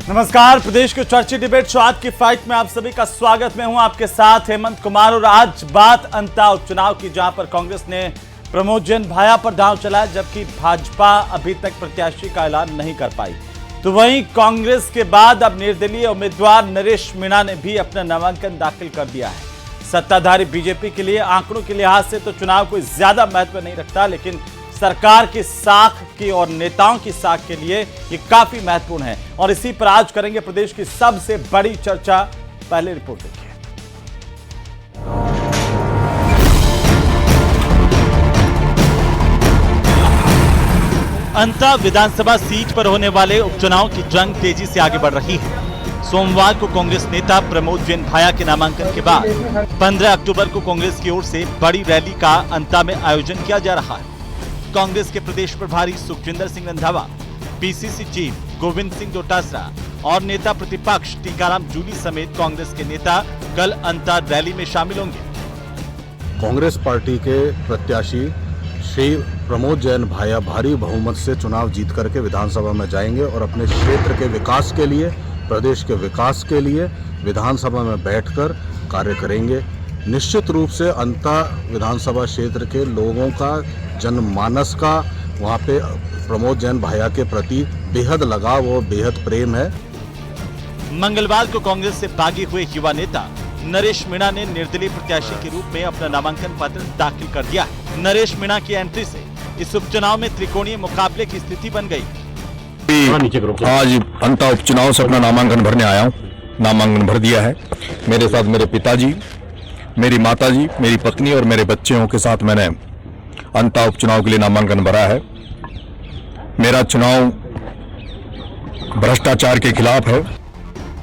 नमस्कार, प्रदेश के चर्चित डिबेट शो आज की फाइट में आप सभी का स्वागत। मैं हूं आपके साथ हेमंत कुमार और आज बात अंता उपचुनाव की, जहां पर कांग्रेस ने प्रमोद जैन भाया पर दांव चलाया, जबकि भाजपा अभी तक प्रत्याशी का ऐलान नहीं कर पाई। तो वहीं कांग्रेस के बाद अब निर्दलीय उम्मीदवार नरेश मीणा ने भी अपना नामांकन दाखिल कर दिया है। सत्ताधारी बीजेपी के लिए आंकड़ों के लिहाज से तो चुनाव कोई ज्यादा महत्व नहीं रखता, लेकिन सरकार की साख की और नेताओं की साख के लिए ये काफी महत्वपूर्ण है। और इसी पर आज करेंगे प्रदेश की सबसे बड़ी चर्चा। पहले रिपोर्ट देखिए। अंता विधानसभा सीट पर होने वाले उपचुनाव की जंग तेजी से आगे बढ़ रही है। सोमवार को कांग्रेस नेता प्रमोद जैन भाया के नामांकन के बाद 15 अक्टूबर को कांग्रेस की ओर से बड़ी रैली का अंता में आयोजन किया जा रहा है। कांग्रेस के प्रदेश प्रभारी सुखजिंदर सिंह रंधावा, पीसीसी चीफ गोविंद सिंह डोटासरा और नेता प्रतिपक्ष टीकाराम जूली समेत कांग्रेस के नेता कल अंतर रैली में शामिल होंगे। कांग्रेस पार्टी के प्रत्याशी श्री प्रमोद जैन भाया भारी बहुमत से चुनाव जीत करके विधानसभा में जाएंगे और अपने क्षेत्र के विकास के लिए, प्रदेश के विकास के लिए विधानसभा में बैठकर कार्य करेंगे। निश्चित रूप से अंता विधानसभा क्षेत्र के लोगों का, जनमानस का वहाँ पे प्रमोद जैन भाया के प्रति बेहद लगाव और बेहद प्रेम है। मंगलवार को कांग्रेस से भागे हुए युवा नेता नरेश मीणा ने निर्दलीय प्रत्याशी के रूप में अपना नामांकन पत्र दाखिल कर दिया। नरेश मीणा की एंट्री से इस उपचुनाव में त्रिकोणीय मुकाबले की स्थिति बन गई। आज अंता उपचुनाव से अपना नामांकन भरने आया हूँ। नामांकन भर दिया है। मेरे साथ मेरे पिताजी, मेरी माताजी, मेरी पत्नी और मेरे बच्चों के साथ मैंने अंता उपचुनाव के लिए नामांकन भरा है। मेरा चुनाव भ्रष्टाचार के खिलाफ है।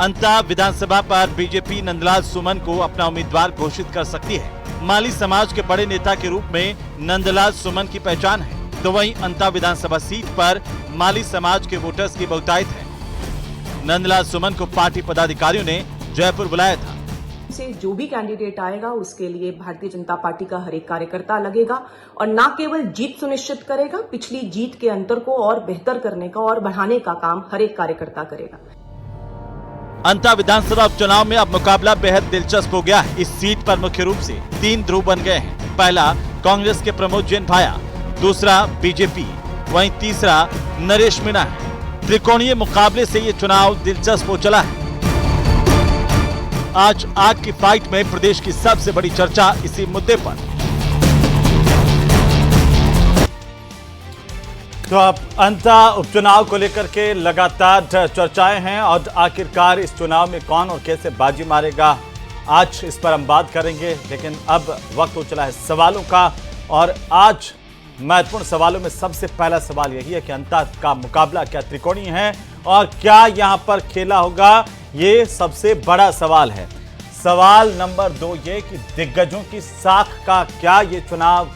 अंता विधानसभा पर बीजेपी नंदलाल सुमन को अपना उम्मीदवार घोषित कर सकती है। माली समाज के बड़े नेता के रूप में नंदलाल सुमन की पहचान है। तो वहीं अंता विधानसभा सीट पर माली समाज के वोटर्स की बहुतायत है। नंदलाल सुमन को पार्टी पदाधिकारियों ने जयपुर बुलाया था। से जो भी कैंडिडेट आएगा उसके लिए भारतीय जनता पार्टी का हर एक कार्यकर्ता लगेगा और न केवल जीत सुनिश्चित करेगा, पिछली जीत के अंतर को और बेहतर करने का और बढ़ाने का काम हर एक कार्यकर्ता करेगा। अंता विधानसभा उपचुनाव में अब मुकाबला बेहद दिलचस्प हो गया है। इस सीट पर मुख्य रूप से 3 ध्रुव बन गए हैं। पहला कांग्रेस के प्रमोद जैन भाया, दूसरा बीजेपी, वहीं तीसरा नरेश मीणा है। त्रिकोणीय मुकाबले से ये चुनाव दिलचस्प हो चला है। आज की फाइट में प्रदेश की सबसे बड़ी चर्चा इसी मुद्दे पर। तो अब अंता उपचुनाव को लेकर के लगातार चर्चाएं हैं और आखिरकार इस चुनाव में कौन और कैसे बाजी मारेगा, आज इस पर हम बात करेंगे। लेकिन अब वक्त हो चला है सवालों का, और आज महत्वपूर्ण सवालों में सबसे पहला सवाल यही है कि अंता का मुकाबला क्या त्रिकोणीय है और क्या यहां पर खेला होगा, ये सबसे बड़ा सवाल है। सवाल नंबर 2 ये कि दिग्गजों की साख का क्या ये चुनाव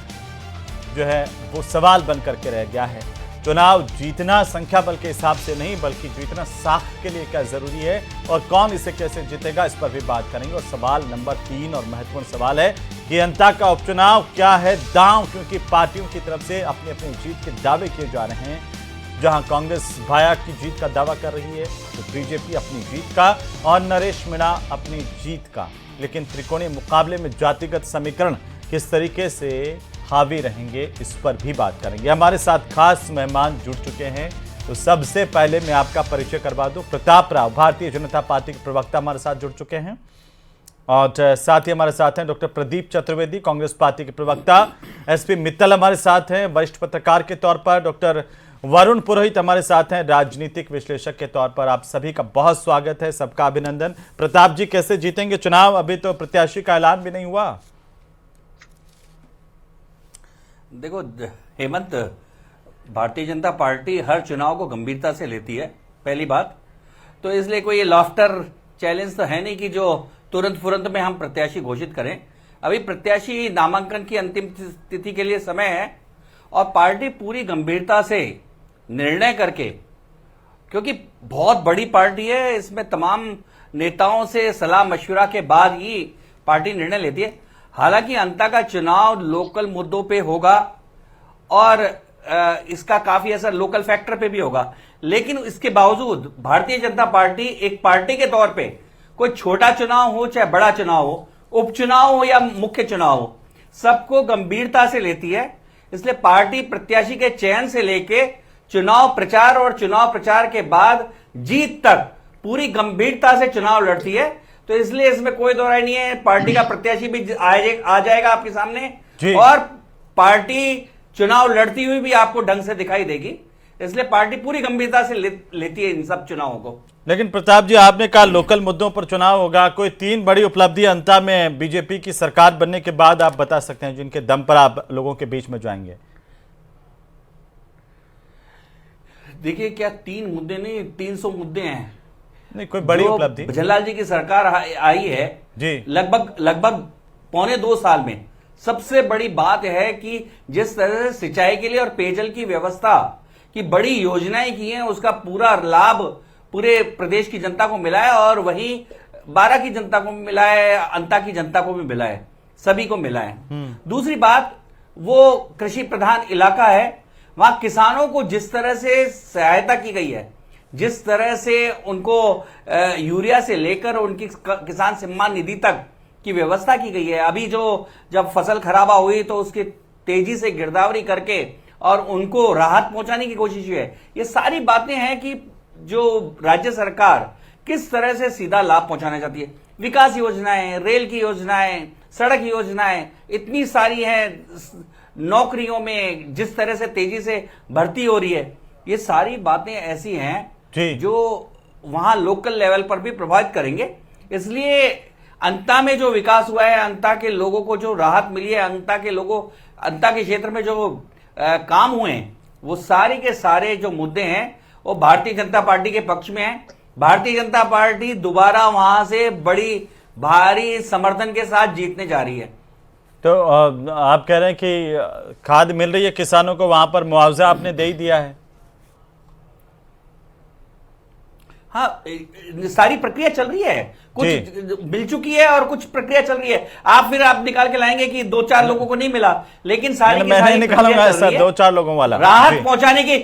जो है वो सवाल बन करके रह गया है। चुनाव जीतना संख्या बल के हिसाब से नहीं, बल्कि जीतना साख के लिए क्या जरूरी है और कौन इसे कैसे जीतेगा, इस पर भी बात करेंगे। और सवाल नंबर 3 और महत्वपूर्ण सवाल है कि अंता का उपचुनाव क्या है दांव, क्योंकि पार्टियों की तरफ से अपनी अपनी जीत के दावे किए जा रहे हैं। जहां कांग्रेस भाया की जीत का दावा कर रही है, तो बीजेपी अपनी जीत का और नरेश मीणा अपनी जीत का। लेकिन त्रिकोणीय मुकाबले में जातिगत समीकरण किस तरीके से हावी रहेंगे, इस पर भी बात करेंगे। हमारे साथ खास मेहमान जुड़ चुके हैं। तो सबसे पहले मैं आपका परिचय करवा दूं, प्रताप राव भारतीय जनता पार्टी के प्रवक्ता हमारे साथ जुड़ चुके हैं, और साथ ही हमारे साथ हैं डॉक्टर प्रदीप चतुर्वेदी कांग्रेस पार्टी के प्रवक्ता। एसपी मित्तल हमारे साथ हैं वरिष्ठ पत्रकार के तौर पर। डॉक्टर वरुण पुरोहित हमारे साथ हैं राजनीतिक विश्लेषक के तौर पर। आप सभी का बहुत स्वागत है, सबका अभिनंदन। प्रताप जी, कैसे जीतेंगे चुनाव? अभी तो प्रत्याशी का ऐलान भी नहीं हुआ। देखो हेमंत, भारतीय जनता पार्टी हर चुनाव को गंभीरता से लेती है, पहली बात तो। इसलिए कोई ये लॉफ्टर चैलेंज तो है नहीं कि जो तुरंत में हम प्रत्याशी घोषित करें। अभी प्रत्याशी नामांकन की अंतिम तिथि के लिए समय है और पार्टी पूरी गंभीरता से निर्णय करके, क्योंकि बहुत बड़ी पार्टी है, इसमें तमाम नेताओं से सलाह मशवरा के बाद ही पार्टी निर्णय लेती है। हालांकि अंता का चुनाव लोकल मुद्दों पे होगा और इसका काफी असर लोकल फैक्टर पे भी होगा। लेकिन इसके बावजूद भारतीय जनता पार्टी एक पार्टी के तौर पे कोई छोटा चुनाव हो चाहे बड़ा चुनाव हो, उपचुनाव हो या मुख्य चुनाव हो, सबको गंभीरता से लेती है। इसलिए पार्टी प्रत्याशी के चयन से लेके चुनाव प्रचार और चुनाव प्रचार के बाद जीत तक पूरी गंभीरता से चुनाव लड़ती है। तो इसलिए इसमें कोई दो राय नहीं है, पार्टी का प्रत्याशी भी आ जाएगा आपके सामने और पार्टी चुनाव लड़ती हुई भी आपको ढंग से दिखाई देगी। इसलिए पार्टी पूरी गंभीरता से लेती है इन सब चुनावों को। लेकिन प्रताप जी, आपने कहा लोकल मुद्दों पर चुनाव होगा, कोई 3 बड़ी उपलब्धि अंता में बीजेपी की सरकार बनने के बाद आप बता सकते हैं जिनके दम पर आप लोगों के बीच में जाएंगे? देखिए, क्या 3 मुद्दे नहीं, 300 मुद्दे हैं। नहीं, कोई बड़ी उपलब्धि भजनलाल जी की सरकार आई है जी, लगभग 1.25 साल में। सबसे बड़ी बात है कि जिस तरह से सिंचाई के लिए और पेयजल की व्यवस्था की बड़ी योजनाएं की हैं, उसका पूरा लाभ पूरे प्रदेश की जनता को मिला है और वहीं 12 की जनता को मिला है, अंता की जनता को भी मिला है, सभी को मिला है। दूसरी बात, वो कृषि प्रधान इलाका है, वहां किसानों को जिस तरह से सहायता की गई है, जिस तरह से उनको यूरिया से लेकर उनकी किसान सम्मान निधि तक की व्यवस्था की गई है। अभी जब फसल खराबा हुई तो उसकी तेजी से गिरदावरी करके और उनको राहत पहुंचाने की कोशिश हुई है। ये सारी बातें हैं कि जो राज्य सरकार किस तरह से सीधा लाभ पहुंचाना चाहती है। विकास योजनाएं, रेल की योजनाएं, सड़क योजनाएं इतनी सारी हैं, नौकरियों में जिस तरह से तेजी से भर्ती हो रही है, ये सारी बातें ऐसी हैं जो वहां लोकल लेवल पर भी प्रभावित करेंगे। इसलिए अंता में जो विकास हुआ है, अंता के लोगों को जो राहत मिली है, अंता के क्षेत्र में जो काम हुए हैं, वो सारे के सारे जो मुद्दे हैं वो भारतीय जनता पार्टी के पक्ष में है। भारतीय जनता पार्टी दोबारा वहां से बड़ी भारी समर्थन के साथ जीतने जा रही है। तो आप कह रहे हैं कि खाद मिल रही है किसानों को, वहां पर मुआवजा आपने दे ही दिया है? हाँ, सारी प्रक्रिया चल रही है, कुछ मिल चुकी है और कुछ प्रक्रिया चल रही है। आप निकाल के लाएंगे कि 2-4 लोगों को नहीं मिला, लेकिन सारी की सारी निकालूंगा सर, 2-4 लोगों वाला राहत पहुंचाने की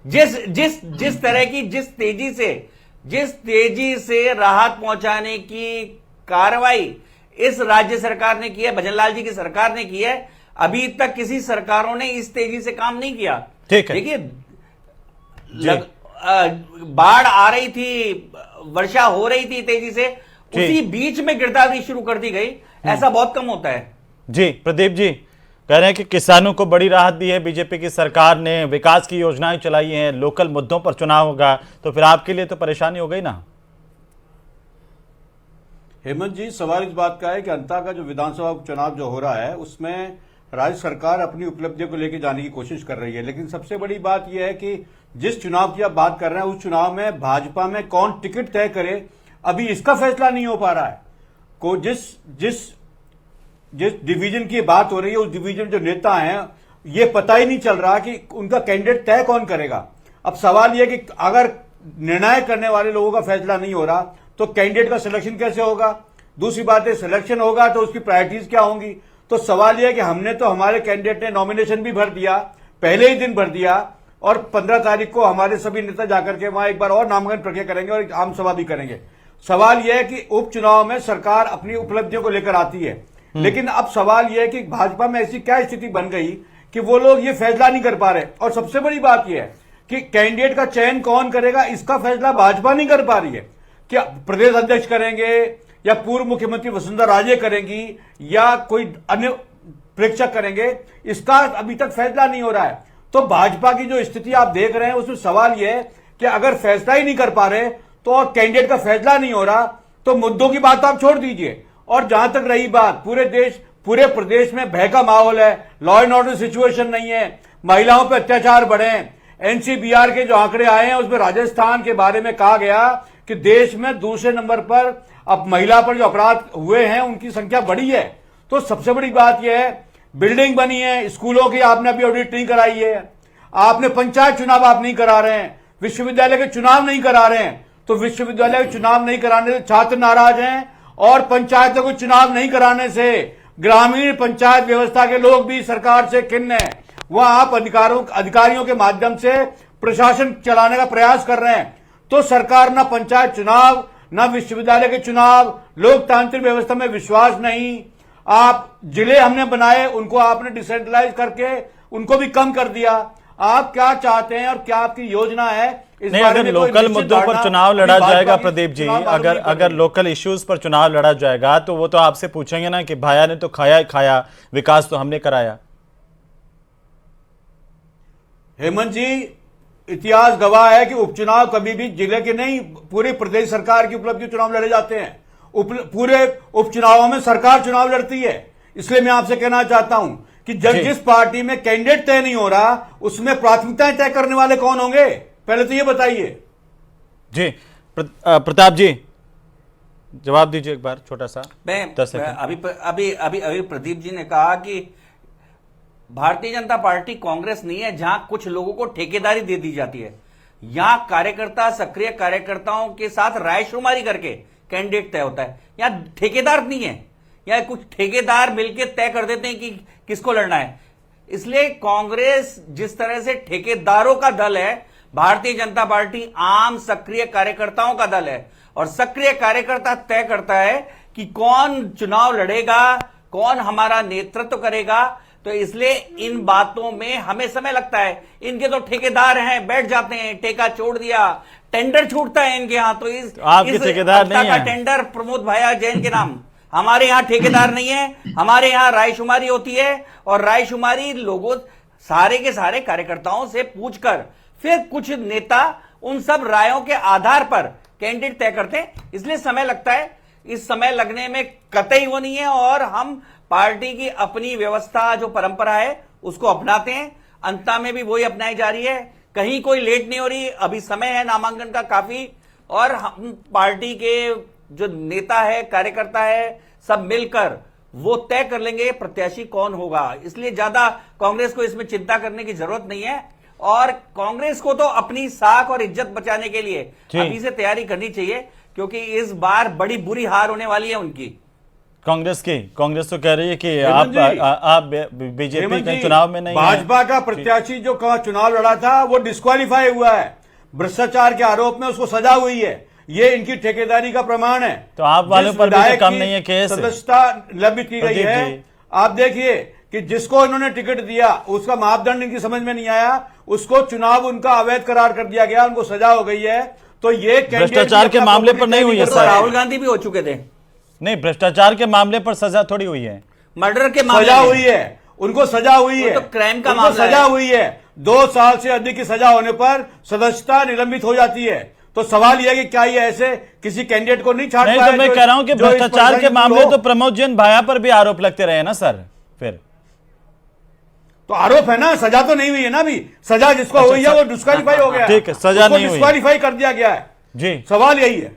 जिस तरह की जिस तेजी से राहत पहुंचाने की कार्रवाई इस राज्य सरकार ने की है, भजनलाल जी की सरकार ने की है, अभी तक किसी सरकारों ने इस तेजी से काम नहीं किया। ठीक है, देखिए, बाढ़ आ रही थी, वर्षा हो रही थी तेजी से, उसी बीच में गिरदावरी शुरू कर दी गई। ऐसा बहुत कम होता है। जी, प्रदीप जी कह रहे हैं कि किसानों को बड़ी राहत दी है बीजेपी की सरकार ने, विकास की योजनाएं चलाई हैं, लोकल मुद्दों पर चुनाव होगा, तो फिर आपके लिए तो परेशानी हो गई ना? हेमंत जी, सवाल इस बात का है कि अंता का जो विधानसभा उपचुनाव जो हो रहा है उसमें राज्य सरकार अपनी उपलब्धियों को लेकर जाने की कोशिश कर रही है, लेकिन सबसे बड़ी बात यह है कि जिस चुनाव की आप बात कर रहे हैं उस चुनाव में भाजपा में कौन टिकट तय करे, अभी इसका फैसला नहीं हो पा रहा है। को जिस डिवीजन की बात हो रही है उस डिवीजन जो नेता हैं, ये पता ही नहीं चल रहा कि उनका कैंडिडेट तय कौन करेगा। अब सवाल यह कि अगर निर्णय करने वाले लोगों का फैसला नहीं हो रहा तो कैंडिडेट का सिलेक्शन कैसे होगा? दूसरी बात है, सिलेक्शन होगा तो उसकी प्रायोरिटीज क्या होंगी? तो सवाल यह है कि हमने तो हमारे कैंडिडेट ने नॉमिनेशन भी भर दिया, पहले ही दिन भर दिया, और 15 तारीख को हमारे सभी नेता जाकर के वहां एक बार और नामांकन प्रक्रिया करेंगे और एक आम सभा भी करेंगे। सवाल यह है कि उपचुनाव में सरकार अपनी उपलब्धियों को लेकर आती है, लेकिन अब सवाल यह है कि भाजपा में ऐसी क्या स्थिति बन गई कि वो लोग ये फैसला नहीं कर पा रहे। और सबसे बड़ी बात यह है कि कैंडिडेट का चयन कौन करेगा, इसका फैसला भाजपा नहीं कर पा रही है। क्या प्रदेश अध्यक्ष करेंगे या पूर्व मुख्यमंत्री वसुंधरा राजे करेंगी या कोई अन्य प्रेक्षक करेंगे, इसका अभी तक फैसला नहीं हो रहा है। तो भाजपा की जो स्थिति आप देख रहे हैं उसमें सवाल यह है कि अगर फैसला ही नहीं कर पा रहे तो और कैंडिडेट का फैसला नहीं हो रहा तो मुद्दों की बात आप छोड़ दीजिए। और जहां तक रही बात, पूरे प्रदेश में भय का माहौल है, लॉ एंड ऑर्डर सिचुएशन नहीं है, महिलाओं पर अत्याचार बढ़े हैं। एनसीबीआर के जो आंकड़े आए हैं उसमें राजस्थान के बारे में कहा गया कि देश में दूसरे नंबर पर अब महिला पर जो अपराध हुए हैं उनकी संख्या बढ़ी है। तो सबसे बड़ी बात यह है, बिल्डिंग बनी है, स्कूलों की आपने अभी ऑडिट नहीं कराई है, आपने पंचायत चुनाव आप नहीं करा रहे हैं, विश्वविद्यालय के चुनाव नहीं करा रहे हैं। तो विश्वविद्यालय के चुनाव नहीं कराने से छात्र नाराज हैं और पंचायतों को चुनाव नहीं कराने से ग्रामीण पंचायत व्यवस्था के लोग भी सरकार से खिन्न हैं। वह आप अधिकारियों के माध्यम से प्रशासन चलाने का प्रयास कर रहे हैं। तो सरकार ना पंचायत चुनाव, ना विश्वविद्यालय के चुनाव, लोकतांत्रिक व्यवस्था में विश्वास नहीं। आप जिले हमने बनाए, उनको आपने डिसेंट्रलाइज करके उनको भी कम कर दिया। आप क्या चाहते हैं और क्या आपकी योजना है इस नहीं, बारे अगर में कोई लोकल निश्चित मुद्दों पर धारणा चुनाव अभी लड़ा भाजपा जाएगा की प्रदीप जी, चुनाव आयोग अगर नहीं कर अगर रही। लोकल इश्यूज पर चुनाव लड़ा जाएगा तो वो तो आपसे पूछेंगे ना कि भाया ने तो खाया ही खाया, विकास तो हमने कराया। हेमंत जी, इतिहास गवाह है कि उपचुनाव कभी भी जिले के नहीं, पूरी प्रदेश सरकार की उपलब्धि चुनाव लड़े जाते हैं। पूरे उपचुनावों में सरकार चुनाव लड़ती है। इसलिए मैं आपसे कहना चाहता हूं कि जिस पार्टी में कैंडिडेट तय नहीं हो रहा, उसमें प्राथमिकताएं तय करने वाले कौन होंगे, पहले तो ये बताइए। जी प्रताप जी, जवाब दीजिए एक बार छोटा सा। मैं 10 सेकंड। अभी प्रदीप जी ने कहा कि भारतीय जनता पार्टी कांग्रेस नहीं है जहां कुछ लोगों को ठेकेदारी दे दी जाती है। यहां कार्यकर्ता, सक्रिय कार्यकर्ताओं के साथ रायशुमारी करके कैंडिडेट तय होता है। यहां ठेकेदार नहीं है, यहां कुछ ठेकेदार मिलकर तय कर देते हैं कि किसको लड़ना है। इसलिए कांग्रेस जिस तरह से ठेकेदारों का दल है, भारतीय जनता पार्टी आम सक्रिय कार्यकर्ताओं का दल है। और सक्रिय कार्यकर्ता तय करता है कि कौन चुनाव लड़ेगा, कौन हमारा नेतृत्व करेगा। तो इसलिए इन बातों में हमें समय लगता है। इनके तो ठेकेदार हैं, बैठ जाते हैं, ठेका छोड़ दिया, टेंडर छूटता है इनके यहां। तो इस आपके ठेकेदार नहीं है टेंडर प्रमोद भाया जैन के नाम। हमारे यहां ठेकेदार नहीं है, हमारे यहां रायशुमारी होती है। और रायशुमारी लोगों, सारे के सारे कार्यकर्ताओं से पूछकर फिर कुछ नेता उन सब रायों के आधार पर कैंडिडेट तय करते हैं। इसलिए समय लगता है। इस समय लगने में कतई वो नहीं है। और हम पार्टी की अपनी व्यवस्था, जो परंपरा है, उसको अपनाते हैं। अंता में भी वही अपनाई जा रही है। कहीं कोई लेट नहीं हो रही। अभी समय है नामांकन का काफी। और हम पार्टी के जो नेता है, कार्यकर्ता है, सब मिलकर वो तय कर लेंगे प्रत्याशी कौन होगा। इसलिए ज्यादा कांग्रेस को इसमें चिंता करने की जरूरत नहीं है। और कांग्रेस को तो अपनी साख और इज्जत बचाने के लिए अभी से तैयारी करनी चाहिए, क्योंकि इस बार बड़ी बुरी हार होने वाली है उनकी, कांग्रेस की। कांग्रेस तो कह रही है कि आप बीजेपी के चुनाव में नहीं। भाजपा का प्रत्याशी जो चुनाव लड़ा था वो डिस्क्वालीफाई हुआ है। भ्रष्टाचार के आरोप में उसको सजा हुई है। ये इनकी ठेकेदारी का प्रमाण है। तो आप वालों पर भी तो कम नहीं है केस। सदस्यता निलंबित की गई है। आप देखिए कि जिसको इन्होंने टिकट दिया उसका मापदंड इनकी समझ में नहीं आया, उसको चुनाव उनका अवैध करार कर दिया गया, उनको सजा हो गई है। तो ये भ्रष्टाचार के मामले पर नहीं हुई है सर। राहुल गांधी भी हो चुके थे। नहीं, भ्रष्टाचार के मामले पर सजा थोड़ी हुई है, मर्डर के मामले सजा हुई है। उनको सजा हुई है, तो क्राइम का मामला सजा हुई है। 2 साल से अधिक की सजा होने पर सदस्यता निलंबित हो जाती है। तो सवाल यह है कि क्या ये ऐसे किसी कैंडिडेट को नहीं छाड़ता है? नहीं, तो मैं कह रहा हूं कि भ्रष्टाचार के मामले तो प्रमोद जैन भाया पर भी आरोप लगते रहे ना सर। फिर तो आरोप है ना, सजा तो नहीं हुई है ना। अभी सजा जिसको हुई है वो डिस्क्वालीफाई हो गया। ठीक है, सजा नहीं हुई, डिस्क्वालीफाई कर दिया गया है जी। सवाल यही है।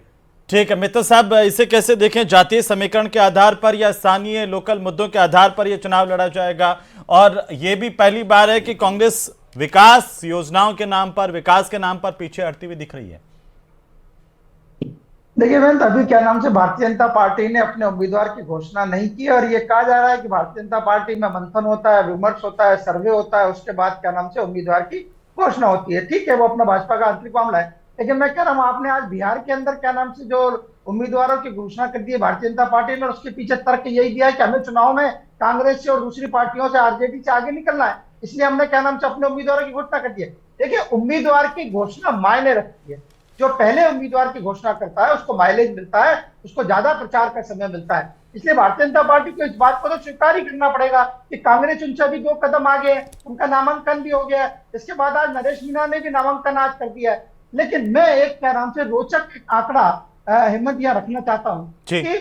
ठीक है मित्र साहब, इसे कैसे देखें? जातीय समीकरण के आधार पर या स्थानीय लोकल मुद्दों के आधार पर यह चुनाव लड़ा जाएगा? और यह भी पहली बार है कि कांग्रेस विकास योजनाओं के नाम पर, विकास के नाम पर पीछे हटती हुई दिख रही है। देखिए बेन, अभी क्या नाम से भारतीय जनता पार्टी ने अपने उम्मीदवार की घोषणा नहीं की। और ये कहा जा रहा है कि भारतीय जनता पार्टी में मंथन होता है, विमर्श होता है, सर्वे होता है, उसके बाद क्या नाम से उम्मीदवार की घोषणा होती है। ठीक है, वो अपना भाजपा का आंतरिक मामला है। लेकिन मैं कह रहा हूँ, आपने आज बिहार के अंदर क्या नाम से जो उम्मीदवारों की घोषणा कर दी है भारतीय जनता पार्टी ने, उसके पीछे तर्क यही दिया है कि हमें चुनाव में कांग्रेस से और दूसरी पार्टियों से, आरजेडी से आगे निकलना है, इसलिए हमने क्या नाम से अपने उम्मीदवारों की घोषणा कर दी है। देखिए, उम्मीदवार की घोषणा मायने रखती है। जो पहले उम्मीदवार की घोषणा करता है उसको माइलेज मिलता है, उसको ज्यादा प्रचार का समय मिलता है। इसलिए भारतीय जनता पार्टी को इस बात को तो स्वीकार ही करना पड़ेगा कि कांग्रेस उनसे अभी 2 कदम आगे है, उनका नामांकन भी हो गया है। इसके बाद आज नरेश मीणा ने भी नामांकन आज कर दिया है। लेकिन मैं एक क्या नाम से रोचक आंकड़ा हिम्मत यह रखना चाहता हूं कि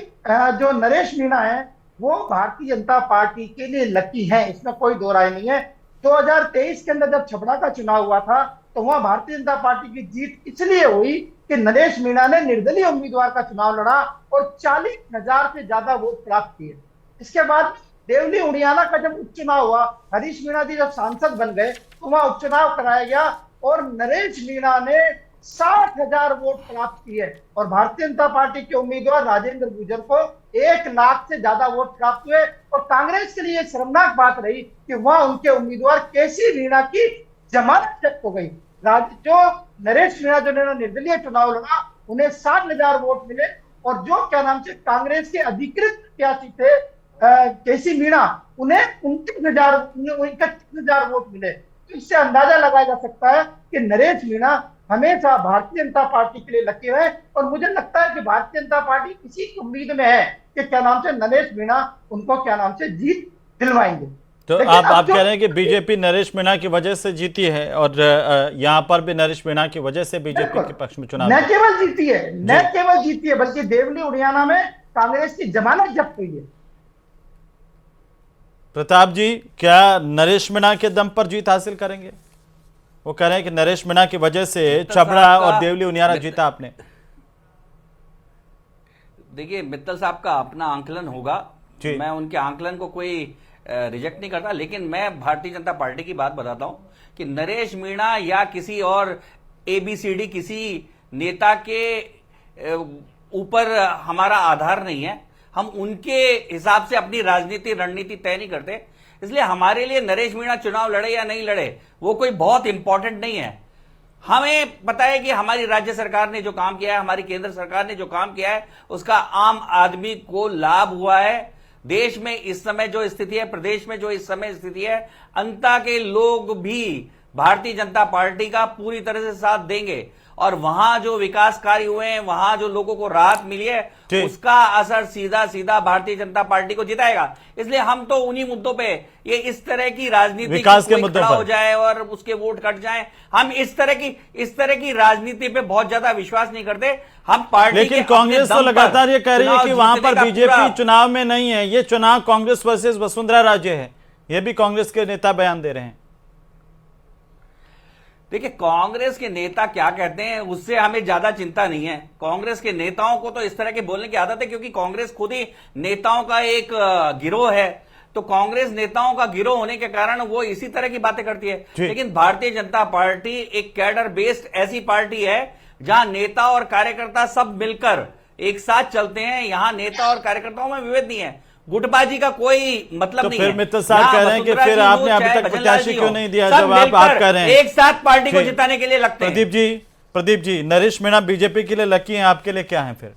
जो नरेश मीणा है वो भारतीय जनता पार्टी के लिए लकी है, इसमें कोई दो राय नहीं है। 2023 के अंदर जब छपरा का चुनाव हुआ था तो वहां भारतीय जनता पार्टी की जीत इसलिए हुई कि नरेश मीणा ने निर्दलीय उम्मीदवार का चुनाव लड़ा और 40,000 से ज्यादा वोट प्राप्त किए। इसके बाद देवली उड़ियाना का जब उपचुनाव हुआ, हरीश मीणा जी जब सांसद बन गए तो वहां उपचुनाव कराया गया और नरेश मीणा ने 60,000 वोट प्राप्त किए और भारतीय जनता पार्टी के उम्मीदवार राजेंद्र गुर्जर को 1 लाख से ज्यादा वोट प्राप्त हुए। और कांग्रेस के लिए शर्मनाक बात रही कि वह उनके उम्मीदवार केसी मीणा की जमानत जब्त हो गई। जो नरेश मीणा जो निर्दलीय चुनाव लड़ा, उन्हें 60,000 वोट मिले और जो क्या नाम से कांग्रेस के अधिकृत प्रत्याशी थे केसी मीणा, उन्हें 29,000 वोट मिले। तो इससे अंदाजा लगाया जा सकता है कि नरेश मीणा हमेशा भारतीय जनता पार्टी के लिए लगे हुए। और मुझे लगता है कि भारतीय जनता पार्टी इसी उम्मीद में है कि क्या नाम से नरेश मीणा उनको क्या नाम से जीत दिलवाएंगे। तो आप कह रहे हैं कि बीजेपी नरेश मीणा की वजह से जीती है और यहाँ पर भी नरेश मीणा की वजह से बीजेपी के पक्ष में चुनाव न केवल जीती है बल्कि देवली उड़ियाना में कांग्रेस की जमानत जब्त हुई है। प्रताप जी, क्या नरेश मीणा के दम पर जीत हासिल करेंगे? वो कह रहे हैं कि नरेश मीणा की वजह से छबड़ा और देवली उनियारा जीता आपने। देखिए, मित्तल साहब का अपना आंकलन होगा, मैं उनके आंकलन को कोई रिजेक्ट नहीं करता, लेकिन मैं भारतीय जनता पार्टी की बात बताता हूं कि नरेश मीणा या किसी और ABCD किसी नेता के ऊपर हमारा आधार नहीं है। हम उनके हिसाब से अपनी राजनीति रणनीति तय नहीं करते, इसलिए हमारे लिए नरेश मीणा चुनाव लड़े या नहीं लड़े वो कोई बहुत इंपॉर्टेंट नहीं है। हमें पता है कि हमारी राज्य सरकार ने जो काम किया है, हमारी केंद्र सरकार ने जो काम किया है, उसका आम आदमी को लाभ हुआ है। देश में इस समय जो स्थिति है, प्रदेश में जो इस समय स्थिति है, अंता के लोग भी भारतीय जनता पार्टी का पूरी तरह से साथ देंगे और वहां जो विकास कार्य हुए हैं, वहां जो लोगों को राहत मिली है, उसका असर सीधा सीधा भारतीय जनता पार्टी को जिताएगा। इसलिए हम तो उन्हीं मुद्दों पे, ये इस तरह की राजनीति विकास के मुद्दों पर हो जाए और उसके वोट कट जाएं, हम इस तरह की राजनीति पे बहुत ज्यादा विश्वास नहीं करते। हम पार्टी, लेकिन कांग्रेस तो लगातार ये कह रही है कि वहां पर बीजेपी चुनाव में नहीं है, ये चुनाव कांग्रेस वर्सेस वसुंधरा राजे है, ये भी कांग्रेस के नेता बयान दे रहे हैं। देखिए, कांग्रेस के नेता क्या कहते हैं उससे हमें ज्यादा चिंता नहीं है। कांग्रेस के नेताओं को तो इस तरह के बोलने की आदत है, क्योंकि कांग्रेस खुद ही नेताओं का एक गिरोह है। तो कांग्रेस नेताओं का गिरोह होने के कारण वो इसी तरह की बातें करती है। लेकिन भारतीय जनता पार्टी एक कैडर बेस्ड ऐसी पार्टी है जहां नेता और कार्यकर्ता सब मिलकर एक साथ चलते हैं। यहां नेता और कार्यकर्ताओं में विभेद नहीं है, गुटबाजी का कोई मतलब तो नहीं फिर है। मित्तल साहब कह रहे हैं कि फिर आपने अभी तक प्रत्याशी क्यों नहीं दिया, जब आप कह रहे हैं एक साथ पार्टी को जिताने के लिए लगते हैं। प्रदीप जी, नरेश मीणा बीजेपी के लिए लकी हैं, आपके लिए क्या है फिर?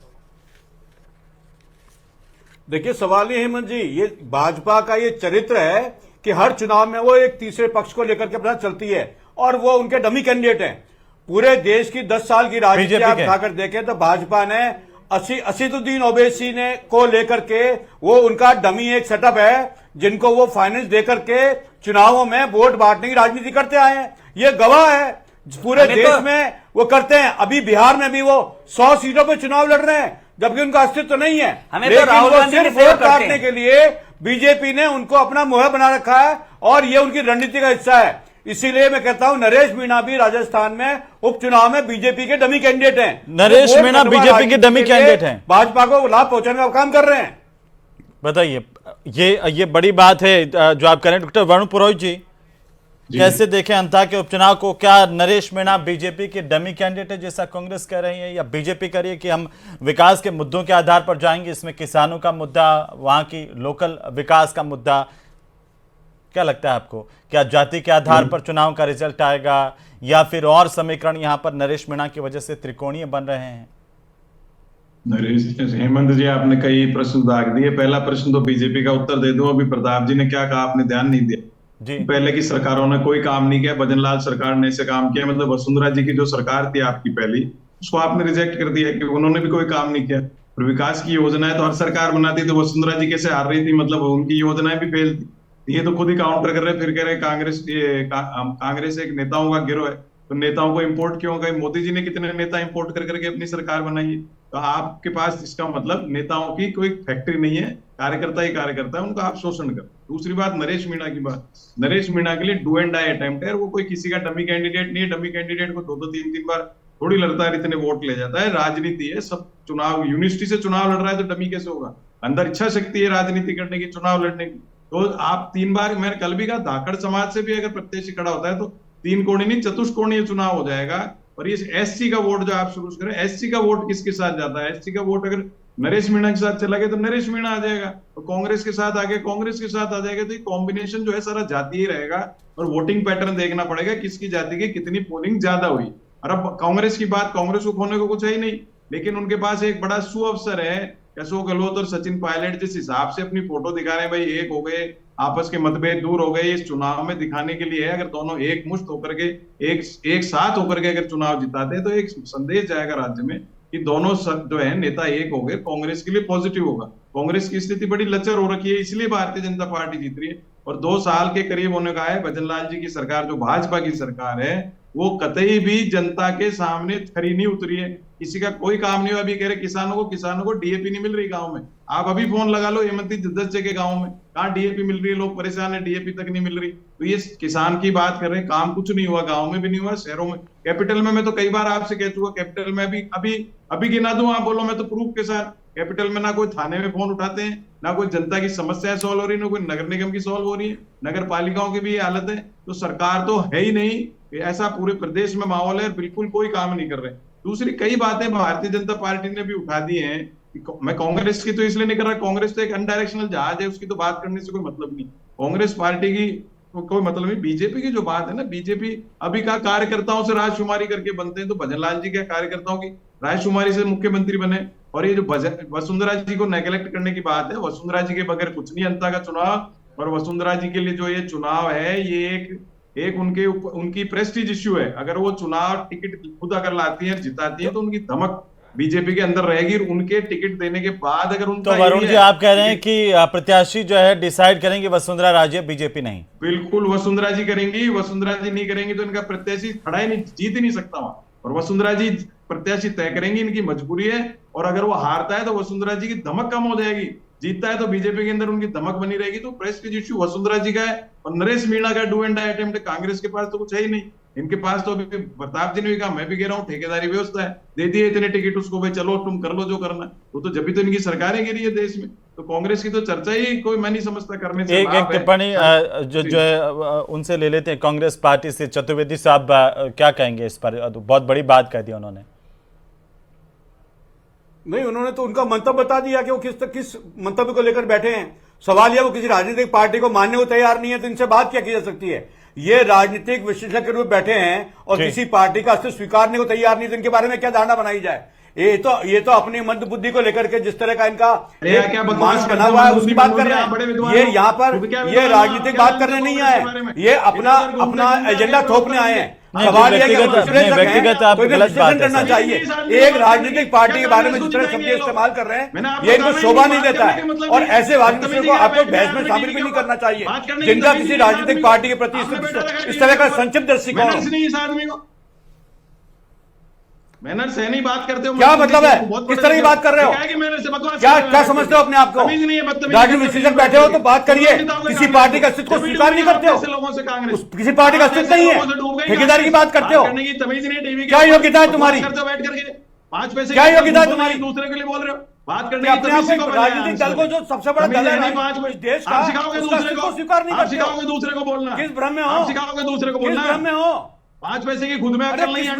देखिए, सवाल ये हेमंत जी, ये भाजपा का ये चरित्र है कि हर चुनाव में वो एक तीसरे पक्ष को लेकर के अपना चलती है और वो उनके डमी कैंडिडेट हैं। पूरे देश की 10 साल की राजनीति आप उठाकर देखें तो भाजपा ने असदुद्दीन ओवैसी ने को लेकर के वो उनका डमी एक सेटअप है, जिनको वो फाइनेंस देकर के चुनावों में वोट बांटने की राजनीति करते आए हैं। ये गवाह है, पूरे देश में वो करते हैं। अभी बिहार में भी वो 100 सीटों पे चुनाव लड़ रहे हैं, जबकि उनका अस्तित्व नहीं है। लेकिन वो सिर्फ वोट काटने के लिए बीजेपी ने उनको अपना मुहैया बना रखा है और ये उनकी रणनीति का हिस्सा है। इसीलिए मैं कहता हूं नरेश मीणा भी राजस्थान में उपचुनाव में बीजेपी के डमी कैंडिडेट हैं। नरेश मीणा बीजेपी के डमी कैंडिडेट हैं, भाजपा को लाभ पहुंचाने का काम कर रहे हैं। बताइए, ये बड़ी बात है जो आप कह रहे हैं। डॉक्टर वरुण पुरोहित जी, कैसे देखें अंता के उपचुनाव को? क्या नरेश मीणा बीजेपी के डमी कैंडिडेट है जैसा कांग्रेस कह रही है, या बीजेपी कह रही है कि हम विकास के मुद्दों के आधार पर जाएंगे, इसमें किसानों का मुद्दा, वहां की लोकल विकास का मुद्दा? क्या लगता है आपको, क्या जाति के आधार पर चुनाव का रिजल्ट आएगा या फिर और समीकरण यहां पर नरेश मीणा की वजह से त्रिकोणीय बन रहे हैं? नरेश हेमंत जी, आपने कई प्रश्न दाग दिए। पहला प्रश्न तो बीजेपी का उत्तर दे दूं। अभी प्रताप जी ने क्या कहा, आपने ध्यान नहीं दिया जी। पहले की सरकारों ने कोई काम नहीं किया, भजनलाल सरकार ने ऐसे काम किया। मतलब वसुंधरा जी की जो सरकार थी आपकी पहली, उसको आपने रिजेक्ट कर दिया कि उन्होंने भी कोई काम नहीं किया। और विकास की योजनाएं तो हर सरकार बनाती, तो वसुंधरा जी कैसे हार रही थी? मतलब उनकी योजनाएं भी फेल थी। ये तो खुद ही काउंटर कर रहे, फिर कह रहे कांग्रेस एक नेताओं का गिरोह है, तो नेताओं को इंपोर्ट क्यों गए? मोदी जी ने कितने नेता इंपोर्ट कर करके अपनी सरकार बनाई है। तो आपके पास इसका मतलब नेताओं की कोई फैक्ट्री नहीं है, कार्यकर्ता ही कार्यकर्ता है, उनका आप शोषण कर। दूसरी बात, नरेश मीणा की बात, नरेश मीणा के लिए डू एंड डाई अटेम्प्ट है। वो कोई किसी का डमी कैंडिडेट नहीं है। डमी कैंडिडेट को 2-2, 3-3 बार थोड़ी लड़ता है, इतने वोट ले जाता है। राजनीति है, सब चुनाव यूनिवर्सिटी से चुनाव लड़ रहा है तो डमी कैसे होगा? अंदर इच्छा शक्ति है राजनीति करने की, चुनाव लड़ने की। तो आप 3 बार, मैंने कल भी कहा, धाकड़ समाज से भी अगर प्रत्याशी खड़ा होता है तो 3 कोणीय नहीं, चतुष्कोणीय चुनाव हो जाएगा। और ये एससी का वोट जो आप शुरू करें, एससी का वोट किसके साथ जाता है? एससी का वोट अगर नरेश मीणा के साथ चला गया तो नरेश मीणा आ जाएगा, और कांग्रेस के साथ आ गया कांग्रेस के साथ आ जाएगा। तो ये कॉम्बिनेशन जो है सारा जातीय ही रहेगा, और वोटिंग पैटर्न देखना पड़ेगा किसकी जाति की कितनी पोलिंग ज्यादा हुई। और अब कांग्रेस की बात, कांग्रेस को खोने को कुछ है ही नहीं, लेकिन उनके पास एक बड़ा सुअवसर है। अशोक गहलोत और सचिन पायलट जिस हिसाब से अपनी फोटो दिखा रहे हैं, भाई एक हो गए, आपस के मतभेद दूर हो गए, इस चुनाव में दिखाने के लिए है। अगर दोनों एक मुश्त होकर के एक साथ होकर के अगर चुनाव जिताते हैं तो एक संदेश जाएगा राज्य में कि दोनों जो है नेता एक हो गए, कांग्रेस के लिए पॉजिटिव होगा। कांग्रेस की स्थिति बड़ी लचर हो रखी है, इसलिए भारतीय जनता पार्टी जीत रही है। और 2 साल के करीब होने का है भजनलाल जी की सरकार, जो भाजपा की सरकार है, वो कतई भी जनता के सामने खरी नहीं उतरी है। किसी का कोई काम नहीं हुआ। अभी कह रहे किसानों को डीएपी नहीं मिल रही गांव में। आप अभी फोन लगा लो हेमंत 10 जगह गांव में, कहाँ डीएपी मिल रही है, लोग परेशान है, डीएपी तक नहीं मिल रही। तो ये किसान की बात कर रहे हैं, काम कुछ नहीं हुआ, गांव में भी नहीं हुआ, शहरों में, कैपिटल में मैं तो कई बार आपसे कह चुका, कैपिटल में अभी गिना दूं, आप बोलो मैं तो प्रूफ के साथ, कैपिटल में ना कोई थाने में फोन उठाते हैं, ना कोई जनता की समस्या सॉल्व हो रही है, ना कोई नगर निगम की सॉल्व हो रही है, नगर पालिकाओं की भी हालत है। तो सरकार तो है ही नहीं, ऐसा पूरे प्रदेश में माहौल है, बिल्कुल कोई काम नहीं कर रहे। दूसरी कई बातें भारतीय जनता पार्टी ने भी उठा दी हैं। मैं कांग्रेस की तो इसलिए नहीं कर रहा, कांग्रेस तो एक अनडायरेक्शनल जहाज है, उसकी तो बात करने से कोई मतलब नहीं। कांग्रेस पार्टी की कोई मतलब नहीं। बीजेपी की जो बात है ना, बीजेपी अभी का कार्यकर्ताओं से राजकुमारी करके बनते हैं, तो भजनलाल जी क्या कार्यकर्ताओं की राजकुमारी से मुख्यमंत्री बने। और ये जो वसुंधरा जी को नेग्लेक्ट करने की बात है, वसुंधरा जी के बगैर कुछ नहीं जनता का चुनाव। और वसुंधरा जी के लिए जो ये चुनाव है, ये एक उनकी प्रेस्टीज इश्यू है। अगर वो चुनाव टिकट खुद अगर लाती है, जिताती है, तो उनकी धमक बीजेपी के अंदर रहेगी। उनके टिकट देने के बाद अगर उनका, तो वरुण जी आप कह रहे हैं कि प्रत्याशी जो है डिसाइड करेंगे वसुंधरा राजे, बीजेपी नहीं? बिल्कुल वसुंधरा जी करेंगी। वसुंधरा जी नहीं करेंगी तो इनका प्रत्याशी खड़ा ही नहीं, जीत ही नहीं सकता वहां। और वसुंधरा जी प्रत्याशी तय करेंगी, इनकी मजबूरी है। और अगर वो हारता है तो वसुंधरा जी की धमक कम हो जाएगी, जीतता है तो बीजेपी के अंदर उनकी धमक बनी रहेगी। तो प्रेस्टीज इश्यू वसुंधरा जी का है। और नरेश मीणा का do and die attempt, Congress के पास तो कुछ है ही नहीं। इनके पास तो अभी प्रताप जी ने भी कहा, मैं भी कह रहा हूँ, ठेकेदारी व्यवस्था है, दे दिए इतने टिकट उसको, भाई चलो तुम कर लो जो करना। वो तो जब भी तो इनकी सरकारें गिरी है देश में। तो कांग्रेस की तो चर्चा ही कोई मैं नहीं समझता करने से। एक टिप्पणी जो है उनसे ले लेते हैं, कांग्रेस पार्टी से चतुर्वेदी साहब क्या कहेंगे इस पर? बहुत बड़ी बात कह दी उन्होंने। नहीं, उन्होंने तो उनका मंतव्य बता दिया कि वो किस मंतव्य को लेकर बैठे हैं। सवाल यह वो किसी राजनीतिक पार्टी को मानने को तैयार नहीं है, तो इनसे बात क्या की जा सकती है? ये राजनीतिक विश्लेषक के रूप में बैठे हैं और किसी पार्टी का अस्तित्व स्वीकारने को तैयार नहीं, तो इनके बारे में क्या धारणा बनाई जाए? ये तो अपनी मंद बुद्धि को लेकर के जिस तरह का इनका मांस बना हुआ है उसकी बात कर रहे हैं। ये यहाँ पर ये राजनीतिक बात करने नहीं आए, ये अपना एजेंडा थोपने आए हैं। सवाल यह व्यक्तिगत आप गलत बात करना चाहिए। एक राजनीतिक पार्टी के बारे में जिस तरह शब्द इस्तेमाल कर रहे हैं, ये इनको शोभा नहीं देता है। और ऐसे राजनीतियों को आपको बहस में शामिल भी नहीं करना चाहिए, जिनका किसी राजनीतिक पार्टी के प्रति इस तरह का संक्षिप्त दृष्टिकोण। मैनर्स है नहीं, बात करते हो क्या मतलब है? किस तरह की बात कर रहे हो? क्या समझते हो अपने आप को? राजनीतिक विश्लेषक बैठे हो तो बात करिए। किसी पार्टी का अस्तित्व को स्वीकार नहीं करते हो, किसी पार्टी का अस्तित्व नहीं है, ठेकेदारी की बात करते हो। क्या योग्यता है तुम्हारी? पांच पैसे क्या योग्यता है तुम्हारी? दूसरे के लिए बोल रहे हो, बात करने की राजनीतिक दल को जो सबसे बड़ा दल है देश का, सिखाओगे दूसरे को स्वीकार नहीं करते, सिखाओगे दूसरे को बोलना। किस भ्रम में हो? सिखाओगे दूसरे को बोलना, भ्रम में हो? 5 पैसे की खुद में अकल नहीं है,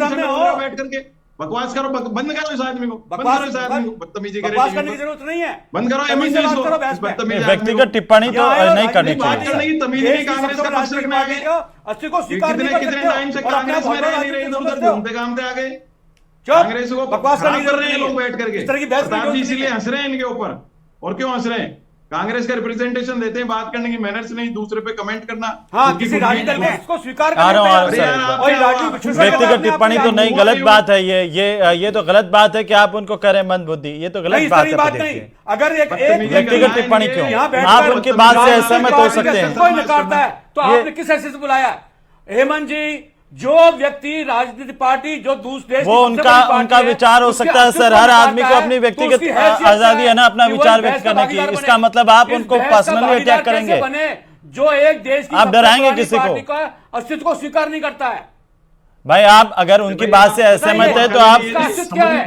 बैठ करके बकवास करो, बंद करो इस आदमी को, बदतमीजी करने की जरूरत नहीं है, बंद करो। व्यक्तिगत टिप्पणी तो नहीं करनी चाहिए। तमीज नहीं, कांग्रेस का पक्ष रखने आ गए, कितने टाइम से कांग्रेस में रह नहीं रहे, उधर घूमते घामते आ गए। कांग्रेस को बकवास कर रहे हैं लोग बैठ करके, प्रताप जी इसीलिए हंस रहे हैं इनके ऊपर। और क्यों हंस रहे हैं? कांग्रेस का रिप्रेजेंटेशन देते हैं, बात करने की मैनर्स नहीं, दूसरे पे कमेंट करना। हाँ, किसी राजनीतिक दल को इसको स्वीकार व्यक्तिगत टिप्पणी तो नहीं, गलत बात है ये तो गलत बात है कि आप उनको कह रहे हैं मंदबुद्धि, ये तो गलत बात है। अगर एक व्यक्तिगत टिप्पणी क्यों? आप उनकी बात से असहमत हो सकते हैं। कोई नकारता है तो आपने किस हैसियत से बुलाया? हेमंत जी, जो व्यक्ति राजनीतिक पार्टी जो दूसरे वो उनका विचार हो सकता है सर, हर आदमी को अपनी व्यक्तिगत आजादी है ना अपना विचार व्यक्त करने की। इसका मतलब आप उनको पर्सनली अटैक करेंगे? जो एक देश की आप डराएंगे किसी को? अस्तित्व को स्वीकार नहीं करता है। भाई आप अगर उनकी बात से असहमत है तो आप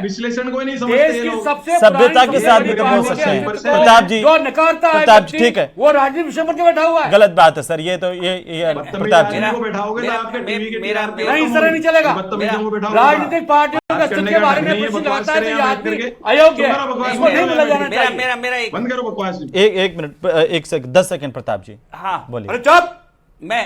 विश्लेषण को नहीं समझते ये लोग। सभ्यता के साथ भी तो बोल सकते हैं। प्रताप जी, जो नकारता है प्रताप जी, ठीक है, वो राजनीतिक विषय पर बैठा हुआ है। गलत बात है सर, ये तो ये प्रताप जी को बैठाओगे तो आपके टीवी के नहीं, इस तरह नहीं चलेगा। राजनीतिक पार्टियों के अस्तित्व के बारे में प्रश्न लगाता है तो ये आदमी अयोग्य है, इसको नहीं मिला जाना चाहिए। मेरा बंद करो बकवास। एक मिनट 10 सेकंड प्रताप जी, हाँ बोलिए। अरे चुप। मैं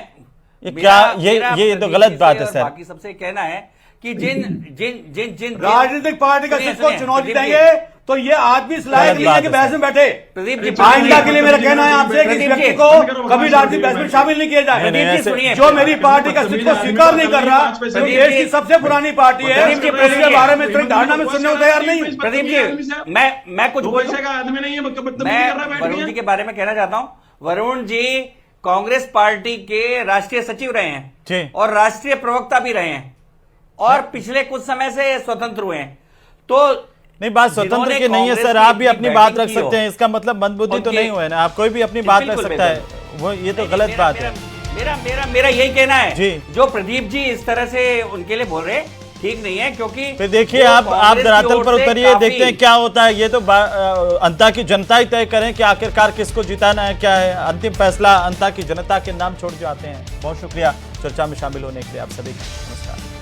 ये तो गलत बात है सर। बाकी सबसे कहना है कि जिन राजनीतिक पार्टी का अस्तित्व को चुनौती जीतेंगे तो ये आदमी इस लायक नहीं है कि बहस में बैठे। प्रदीप जी, आइंदा के लिए मेरा कहना है आपसे कि इस व्यक्ति को कभी राजनीतिक बहस में शामिल नहीं किया जाए। जो मेरी पार्टी का अस्तित्व को स्वीकार नहीं कर रहा, जो देश की सबसे पुरानी पार्टी है, उसके बारे में इतनी धारणा में सुनने को तैयार नहीं। प्रदीप जी, मैं कुछ आदमी नहीं है, मैं वरुण जी के बारे में कहना चाहता हूं। वरुण जी कांग्रेस पार्टी के राष्ट्रीय सचिव रहे हैं और राष्ट्रीय प्रवक्ता भी रहे हैं और पिछले कुछ समय से स्वतंत्र हुए हैं। तो नहीं, बात स्वतंत्र की नहीं है सर, आप भी अपनी बात रख सकते हैं, इसका मतलब मंदबुद्धि तो नहीं हुआ है ना, आप कोई भी अपनी बात रख सकता है, वो ये तो गलत बात है। मेरा यही कहना है, जो प्रदीप जी इस तरह से उनके लिए बोल रहे ठीक नहीं है, क्योंकि देखिए आप धरातल पर उतरिए, देखते हैं क्या होता है। ये तो अंता की जनता ही तय करें कि आखिरकार किसको जिताना है, क्या है अंतिम फैसला अंता की जनता के नाम छोड़ जाते हैं। बहुत शुक्रिया चर्चा में शामिल होने के लिए आप सभी का। नमस्कार।